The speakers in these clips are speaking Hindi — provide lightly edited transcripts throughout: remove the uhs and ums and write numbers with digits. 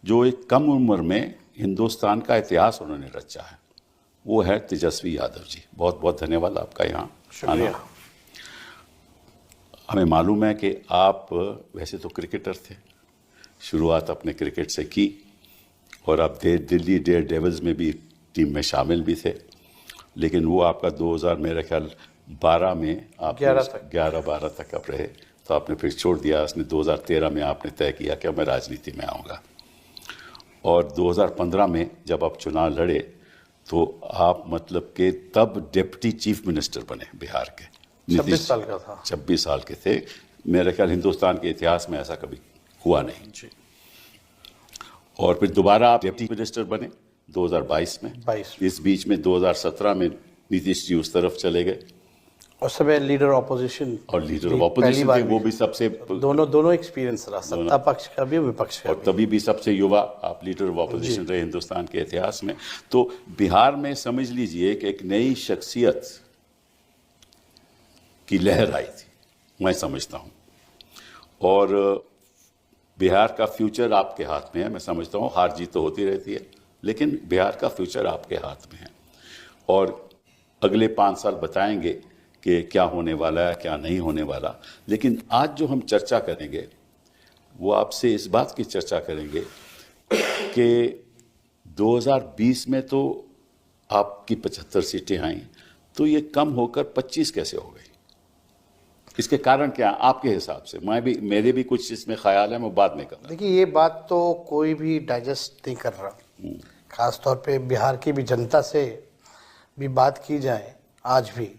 जो एक कम उम्र में हिंदुस्तान का इतिहास उन्होंने रचा है, वो है तेजस्वी यादव जी। बहुत बहुत धन्यवाद आपका यहाँ आना। हमें मालूम है कि आप वैसे तो क्रिकेटर थे, शुरुआत अपने क्रिकेट से की, और आप दिल्ली डेयर डेविल्स में भी टीम में शामिल भी थे, लेकिन वो आपका 2000 मेरे ख्याल 12 में आप 11-12 तक आप रहे, तो आपने फिर छोड़ दिया। उसने 2013 में आपने तय किया कि मैं राजनीति में आऊँगा, और 2015 में जब आप चुनाव लड़े तो आप मतलब कि तब डिप्टी चीफ मिनिस्टर बने बिहार के। 26 साल का था। 26 साल के थे। मेरे ख्याल हिंदुस्तान के इतिहास में ऐसा कभी हुआ नहीं जी। और फिर दोबारा आप डिप्टी मिनिस्टर बने 2022 में। इस बीच में 2017 में नीतीश जी उस तरफ चले गए, उस समय लीडर ऑपोजिशन थे, वो भी सबसे दोनों एक्सपीरियंस रहा, सत्ता पक्ष का भी विपक्ष का और तभी भी सबसे युवा आप लीडर ऑफ ऑपोजिशन रहे हिंदुस्तान के इतिहास में। तो बिहार में समझ लीजिए कि एक नई शख्सियत की लहर आई थी, मैं समझता हूँ, और बिहार का फ्यूचर आपके हाथ में है। मैं समझता हूँ हार जीत तो होती रहती है, लेकिन बिहार का फ्यूचर आपके हाथ में है, और अगले 5 साल बताएंगे कि क्या होने वाला है, क्या नहीं होने वाला। लेकिन आज जो हम चर्चा करेंगे वो आपसे इस बात की चर्चा करेंगे कि 2020 में तो आपकी 75 सीटें आई, तो ये कम होकर 25 कैसे हो गई? इसके कारण क्या आपके हिसाब से? मेरे भी कुछ इसमें ख्याल है, मैं बाद में करूँगा। देखिए, ये बात तो कोई भी डाइजेस्ट नहीं कर रहा, खासतौर पे बिहार की भी जनता से भी बात की जाए आज भी,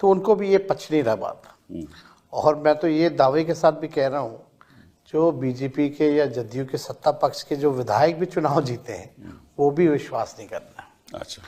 तो उनको भी ये पच नहीं रहा बात। और मैं तो ये दावे के साथ भी कह रहा हूँ, जो बीजेपी के या जदयू के सत्ता पक्ष के जो विधायक भी चुनाव जीते हैं, वो भी विश्वास नहीं करना। अच्छा।